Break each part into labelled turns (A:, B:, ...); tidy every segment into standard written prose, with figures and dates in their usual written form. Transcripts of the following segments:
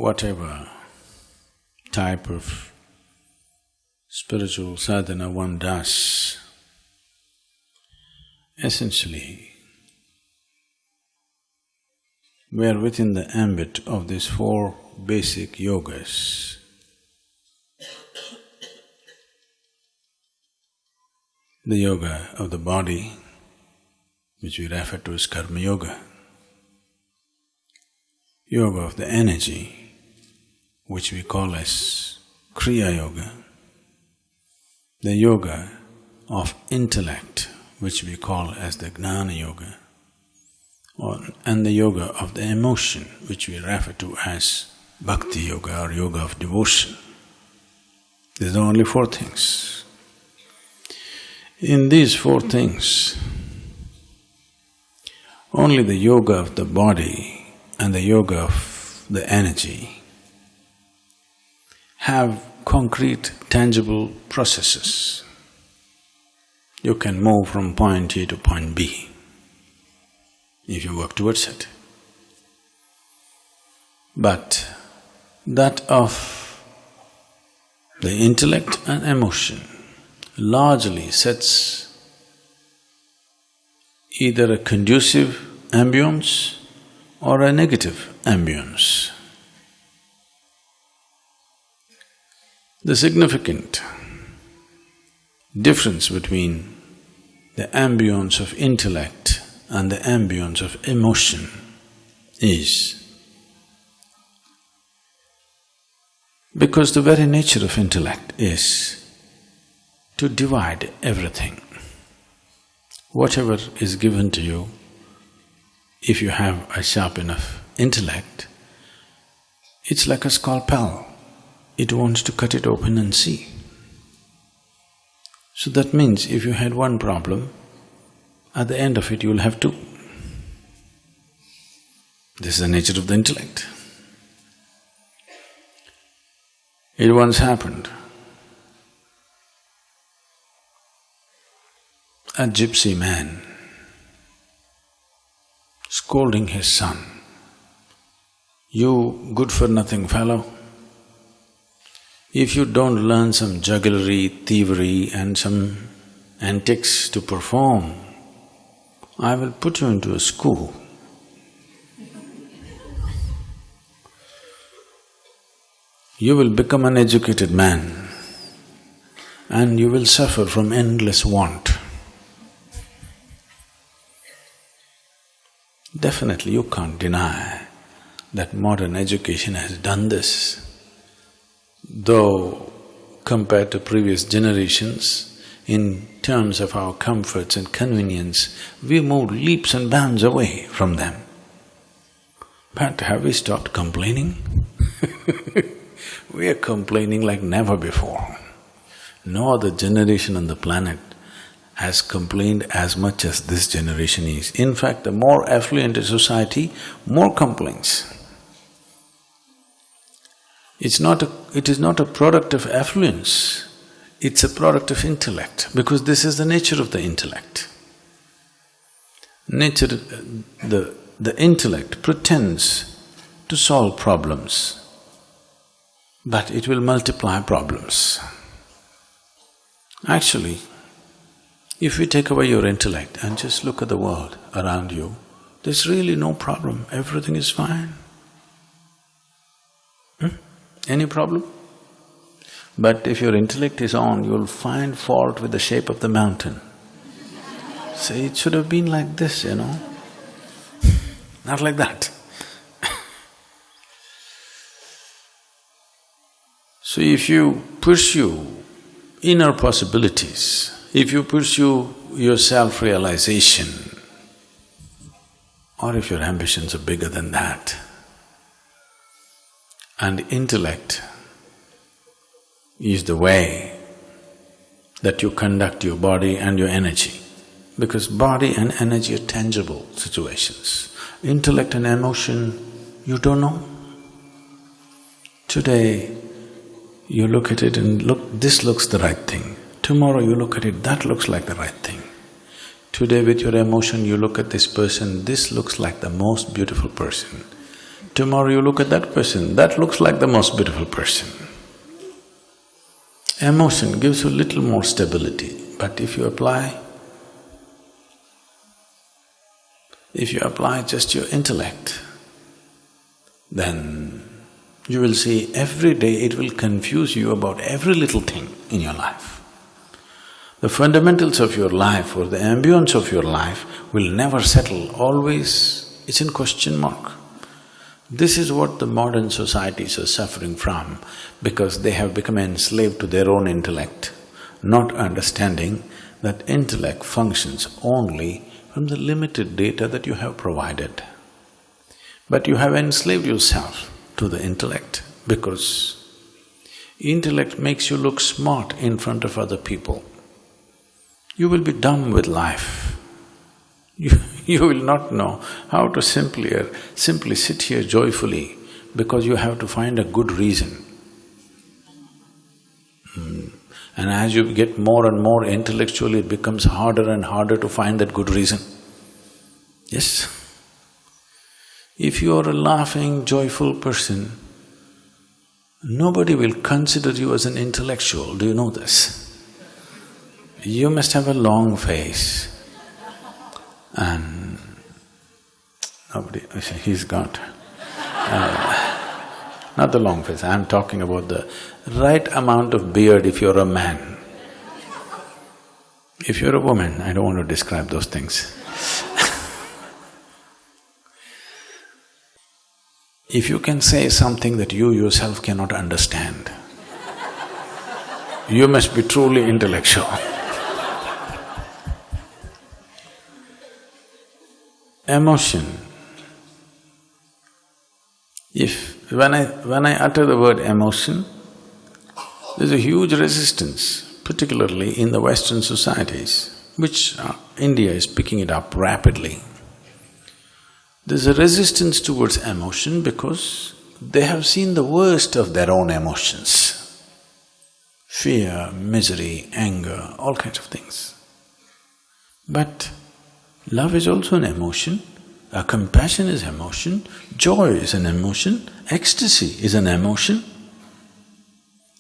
A: whatever type of spiritual sadhana one does, essentially, we are within the ambit of these four basic yogas. The yoga of the body, which we refer to as karma yoga. Yoga of the energy, which we call as kriya yoga. The yoga of intellect, which we call as the gnana yoga. And the yoga of the emotion, which we refer to as bhakti yoga or yoga of devotion. These are only four things. In these four things, only the yoga of the body and the yoga of the energy have concrete, tangible processes. You can move from point A to point B if you work towards it. But that of the intellect and emotion largely sets either a conducive ambience or a negative ambience. The significant difference between the ambience of intellect and the ambience of emotion is because the very nature of intellect is to divide everything. Whatever is given to you, if you have a sharp enough intellect, it's like a scalpel. It wants to cut it open and see. So that means if you had one problem, at the end of it you'll have two. This is the nature of the intellect. It once happened. A gypsy man scolding his son, "You good-for-nothing fellow, if you don't learn some jugglery, thievery and some antics to perform, I will put you into a school. You will become an educated man and you will suffer from endless want." Definitely you can't deny that modern education has done this. Though compared to previous generations, in terms of our comforts and convenience, we moved leaps and bounds away from them. But have we stopped complaining? We are complaining like never before. No other generation on the planet has complained as much as this generation is. In fact, the more affluent a society, more complaints. It is not a product of affluence, it's a product of intellect, because this is the nature of the intellect. The intellect pretends to solve problems, but it will multiply problems. Actually, if we take away your intellect and just look at the world around you, there's really no problem, everything is fine. Any problem? But if your intellect is on, you'll find fault with the shape of the mountain. Say, it should have been like this, not like that. So if you pursue inner possibilities, if you pursue your self-realization, or if your ambitions are bigger than that, and intellect is the way that you conduct your body and your energy, because body and energy are tangible situations. Intellect and emotion, you don't know. Today, you look at it and this looks the right thing. Tomorrow you look at it, that looks like the right thing. Today with your emotion, you look at this person, this looks like the most beautiful person. Tomorrow you look at that person, that looks like the most beautiful person. Emotion gives you little more stability, but if you apply just your intellect, then you will see every day it will confuse you about every little thing in your life. The fundamentals of your life or the ambience of your life will never settle, always it's in question mark. This is what the modern societies are suffering from because they have become enslaved to their own intellect, not understanding that intellect functions only from the limited data that you have provided. But you have enslaved yourself to the intellect because intellect makes you look smart in front of other people. You will be dumb with life. You will not know how to simply sit here joyfully because you have to find a good reason. And as you get more and more intellectual, it becomes harder and harder to find that good reason. Yes? If you are a laughing, joyful person, nobody will consider you as an intellectual, do you know this? You must have a long face and nobody… he's got… not the long face, I'm talking about the right amount of beard if you're a man. If you're a woman, I don't want to describe those things. If you can say something that you yourself cannot understand, you must be truly intellectual. Emotion. When I utter the word emotion, there's a huge resistance, particularly in the Western societies, which India is picking it up rapidly. There's a resistance towards emotion because they have seen the worst of their own emotions. Fear, misery, anger, all kinds of things. But love is also an emotion, compassion is emotion, joy is an emotion, ecstasy is an emotion.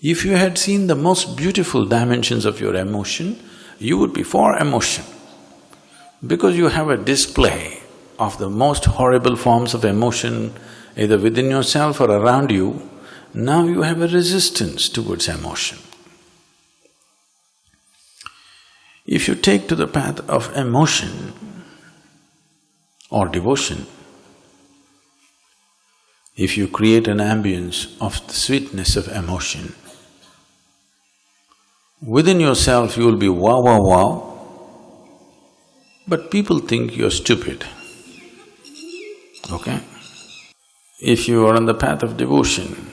A: If you had seen the most beautiful dimensions of your emotion, you would be for emotion. Because you have a display of the most horrible forms of emotion either within yourself or around you, now you have a resistance towards emotion. If you take to the path of emotion or devotion, if you create an ambience of the sweetness of emotion, within yourself you will be wow, wow, wow, but people think you're stupid, okay? If you are on the path of devotion,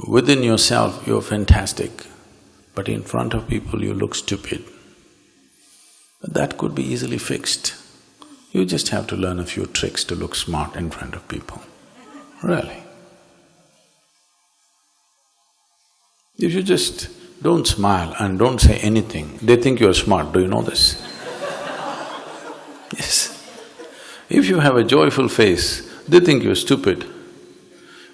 A: within yourself you're fantastic, but in front of people you look stupid. But that could be easily fixed. You just have to learn a few tricks to look smart in front of people, really. If you just don't smile and don't say anything, they think you're smart, do you know this? Yes. If you have a joyful face, they think you're stupid.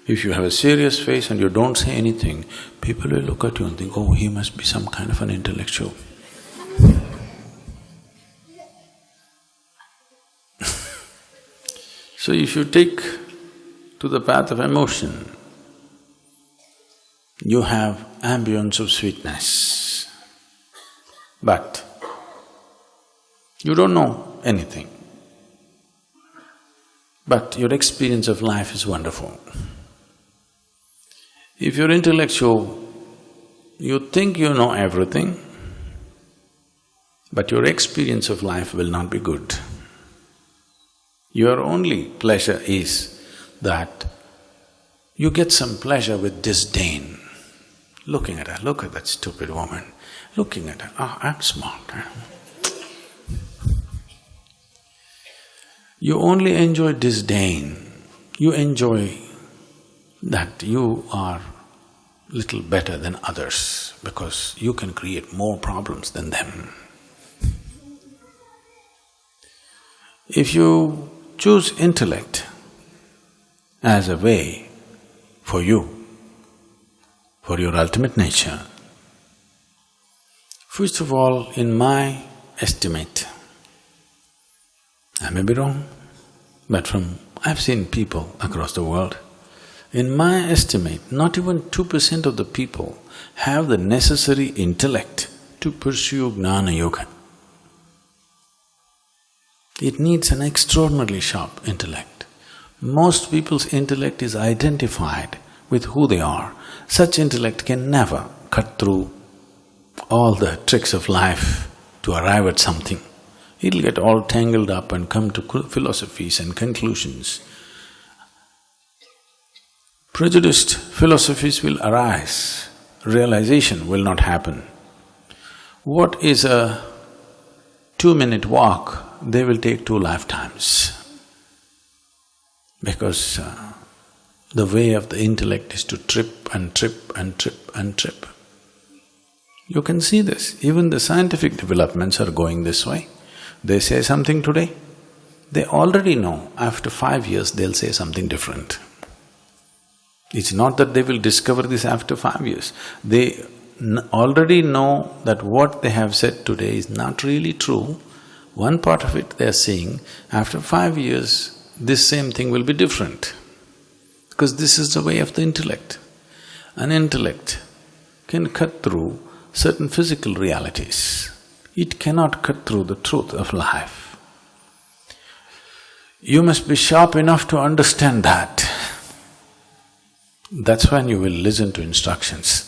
A: If you have a serious face and you don't say anything, people will look at you and think, oh, he must be some kind of an intellectual. So if you take to the path of emotion, you have ambience of sweetness, but you don't know anything. But your experience of life is wonderful. If you're intellectual, you think you know everything, but your experience of life will not be good. Your only pleasure is that you get some pleasure with disdain. Looking at her, look at that stupid woman, looking at her, oh, I'm smart. You only enjoy disdain, you enjoy that you are little better than others because you can create more problems than them. If you choose intellect as a way for you, for your ultimate nature. First of all, in my estimate, I may be wrong, but I've seen people across the world. In my estimate, not even 2% of the people have the necessary intellect to pursue Gnana Yoga. It needs an extraordinarily sharp intellect. Most people's intellect is identified with who they are. Such intellect can never cut through all the tricks of life to arrive at something. It'll get all tangled up and come to philosophies and conclusions. Prejudiced philosophies will arise, realization will not happen. What is a 2-minute walk, they will take 2 lifetimes. Because the way of the intellect is to trip and trip and trip and trip. You can see this, even the scientific developments are going this way. They say something today, they already know after 5 years they'll say something different. It's not that they will discover this after 5 years. They already know that what they have said today is not really true. One part of it they are saying, after 5 years, this same thing will be different. Because this is the way of the intellect. An intellect can cut through certain physical realities. It cannot cut through the truth of life. You must be sharp enough to understand that. That's when you will listen to instructions.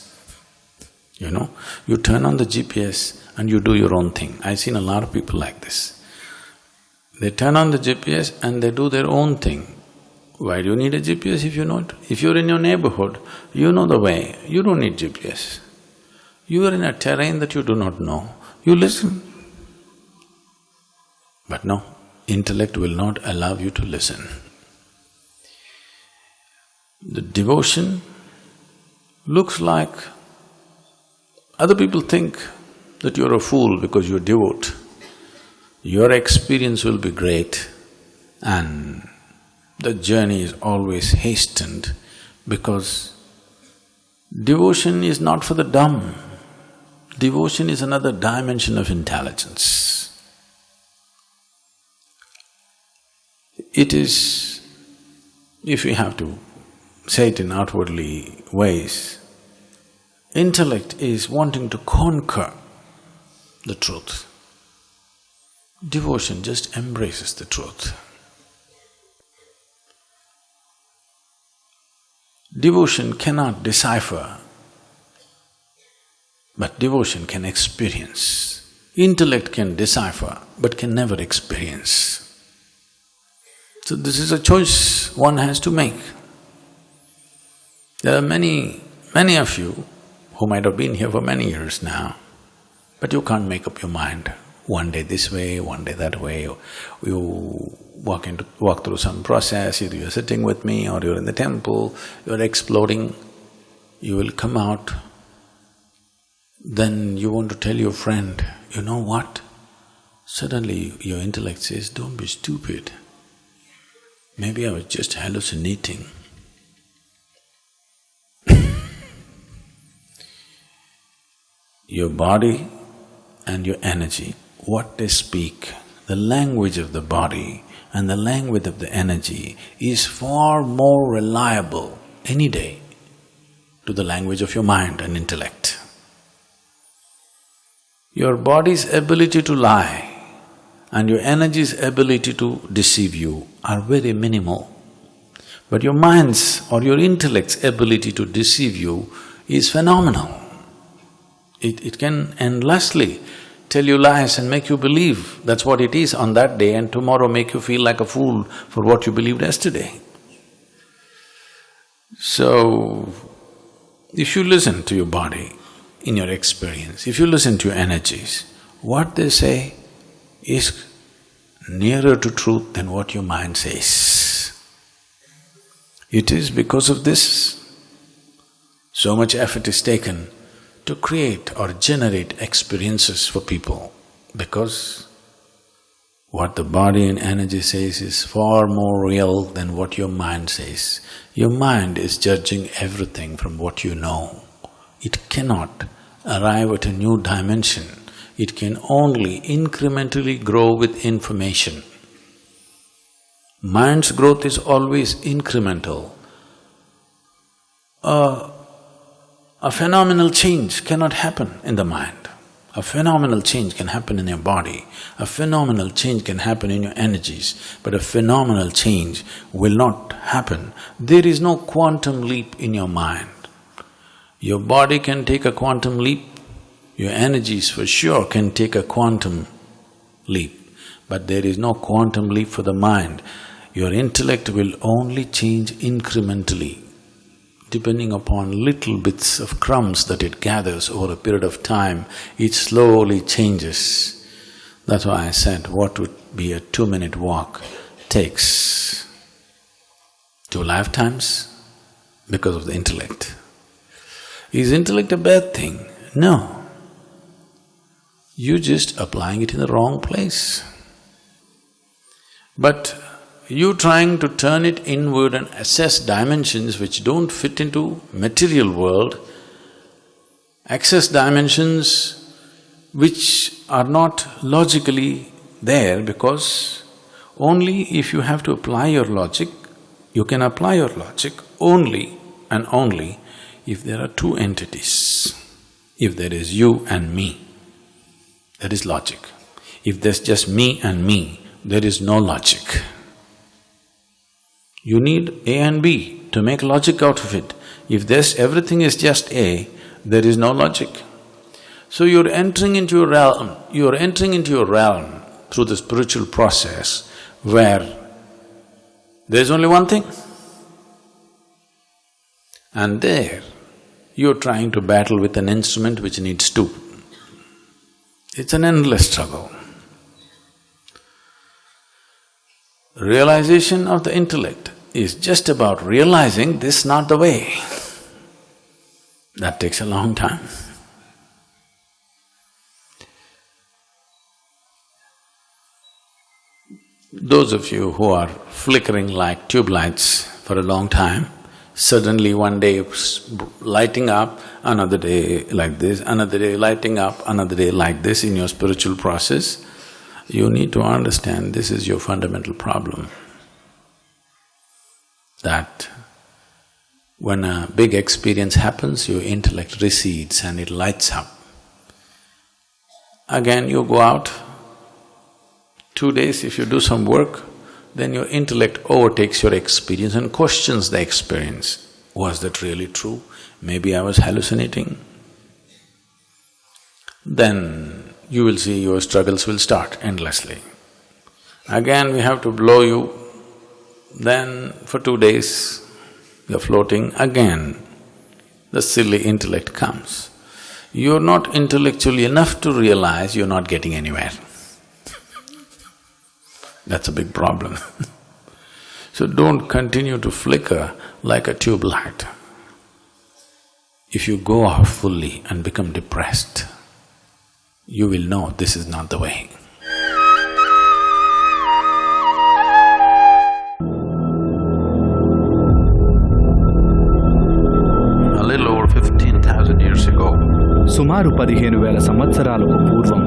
A: You know, you turn on the GPS and you do your own thing. I've seen a lot of people like this. They turn on the GPS and they do their own thing. Why do you need a GPS if you know it? If you're in your neighborhood, you know the way, you don't need GPS. You are in a terrain that you do not know, you listen. But no, intellect will not allow you to listen. The devotion looks like… Other people think that you're a fool because you're devout. Your experience will be great and the journey is always hastened because devotion is not for the dumb. Devotion is another dimension of intelligence. It is, if we have to say it in outwardly ways, intellect is wanting to conquer the truth. Devotion just embraces the truth. Devotion cannot decipher, but devotion can experience. Intellect can decipher, but can never experience. So this is a choice one has to make. There are many of you who might have been here for many years now, but you can't make up your mind. One day this way, one day that way, you walk through some process, either you're sitting with me or you're in the temple, you're exploding, you will come out, then you want to tell your friend, you know what? Suddenly your intellect says, don't be stupid. Maybe I was just hallucinating. Your body and your energy, what they speak, the language of the body and the language of the energy is far more reliable any day to the language of your mind and intellect. Your body's ability to lie and your energy's ability to deceive you are very minimal. But your mind's or your intellect's ability to deceive you is phenomenal. It can endlessly tell you lies and make you believe that's what it is on that day and tomorrow make you feel like a fool for what you believed yesterday. So, if you listen to your body in your experience, if you listen to your energies, what they say is nearer to truth than what your mind says. It is because of this so much effort is taken to create or generate experiences for people, because What the body and energy says is far more real than what your mind says. Your mind is judging everything from what you know. It cannot arrive at a new dimension. It can only incrementally grow with information. Mind's growth is always incremental. A phenomenal change cannot happen in the mind. A phenomenal change can happen in your body. A phenomenal change can happen in your energies. But a phenomenal change will not happen. There is no quantum leap in your mind. Your body can take a quantum leap. Your energies for sure can take a quantum leap. But there is no quantum leap for the mind. Your intellect will only change incrementally, depending upon little bits of crumbs that it gathers over a period of time. It slowly changes. That's why I said what would be a 2-minute walk takes 2 lifetimes because of the intellect. Is intellect a bad thing? No. You're just applying it in the wrong place. But you trying to turn it inward and assess dimensions which don't fit into material world, access dimensions which are not logically there, because only if you have to apply your logic, you can apply your logic only and only if there are two entities. If there is you and me, that is logic. If there's just me and me, there is no logic. You need A and B to make logic out of it. If everything is just A, there is no logic. So you're entering into a realm, through the spiritual process where there's only one thing. And there, you're trying to battle with an instrument which needs two. It's an endless struggle. Realization of the intellect is just about realizing this is not the way. That takes a long time. Those of you who are flickering like tube lights for a long time, suddenly one day lighting up, another day like this, another day lighting up, another day like this in your spiritual process, you need to understand this is your fundamental problem. That when a big experience happens, your intellect recedes and it lights up. Again you go out, 2 days if you do some work, then your intellect overtakes your experience and questions the experience. Was that really true? Maybe I was hallucinating. Then you will see your struggles will start endlessly. Again we have to blow you, then for 2 days you're floating, again the silly intellect comes. You're not intellectually enough to realize you're not getting anywhere. That's a big problem. So don't continue to flicker like a tube light. If you go off fully and become depressed, you will know this is not the way. A little over 15,000 years ago,
B: సుమారు 15,000 సంవత్సరాలకు పూర్వం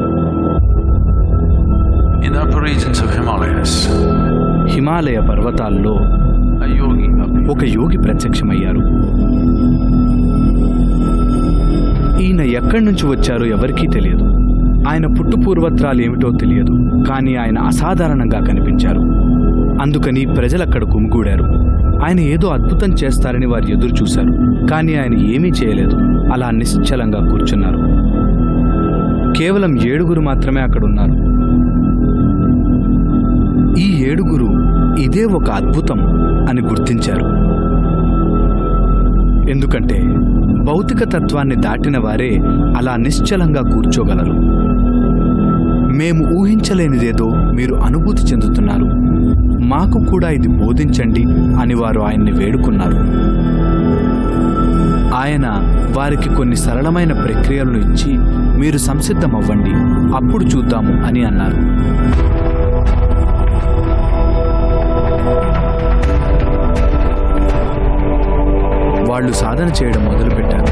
A: in the upper regions of Himalayas,
B: Himalaya పర్వతాల్లో
A: a yogi appeared.
B: ఒక యోగి ప్రత్యక్షమయ్యారు. ఈయన ఎక్కడి నుంచి వచ్చారో ఎవరికీ తెలియదు. ఆయన పుట్టుపూర్వత్రాలు ఏమిటో తెలియదు. కానీ ఆయన అసాధారణంగా కనిపించారు. అందుకని ప్రజలక్కడ గుమిగూడారు. ఆయన ఏదో అద్భుతం చేస్తారని వారు ఎదురు చూశారు. కానీ ఆయన ఏమీ చేయలేదు. అలా నిశ్చలంగా కూర్చున్నారు. కేవలం 7 మాత్రమే అక్కడున్నారు. ఈ 7 ఇదే ఒక అద్భుతం అని గుర్తించారు. ఎందుకంటే భౌతిక తత్వాన్ని దాటిన వారే అలా నిశ్చలంగా కూర్చోగలరు. మేము ఊహించలేనిదేదో మీరు అనుభూతి చెందుతున్నారు. మాకు కూడా ఇది బోధించండి అని వారు ఆయన్ని వేడుకున్నారు. ఆయన వారికి కొన్ని సరళమైన ప్రక్రియలను ఇచ్చి మీరు సంసిద్ధమవ్వండి, అప్పుడు చూద్దాము అని అన్నారు. సాధన చేయడం మొదలుపెట్టారు.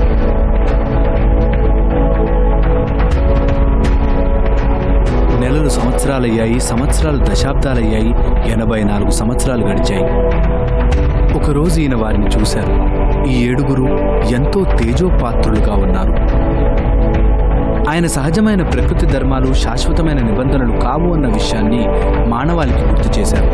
B: నెలలు సంవత్సరాలయ్యాయి, సంవత్సరాలు దశాబ్దాలయ్యాయి, 84 సంవత్సరాలు గడిచాయి. ఒకరోజు ఈయన వారిని చూశారు. ఈ 7 ఎంతో తేజోపాత్రులుగా ఉన్నారు. ఆయన సహజమైన ప్రకృతి ధర్మాలు శాశ్వతమైన నిబంధనలు కావు అన్న విషయాన్ని మానవాళికి గుర్తు చేశారు.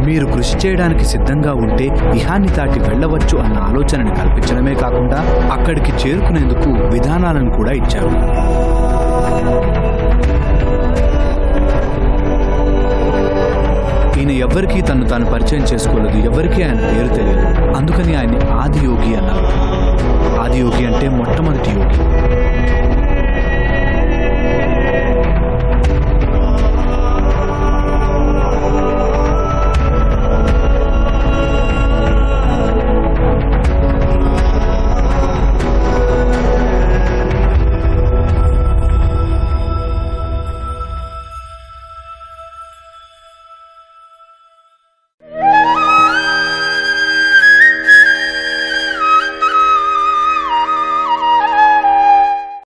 B: మీరు కృషి చేయడానికి సిద్ధంగా ఉంటే ఇహాన్ని దాటి వెళ్ళవచ్చు అన్న ఆలోచనని కల్పించడమే కాకుండా అక్కడికి చేరుకునేందుకు విధానాలను కూడా ఇచ్చారు. ఈయన ఎవ్వరికీ తాను పరిచయం చేసుకోలేదు, ఎవరికీ ఆయన పేరు తెలియదు. అందుకని ఆయన్ని ఆదియోగి అన్నారు. ఆదియోగి అంటే మొట్టమొదటి యోగి.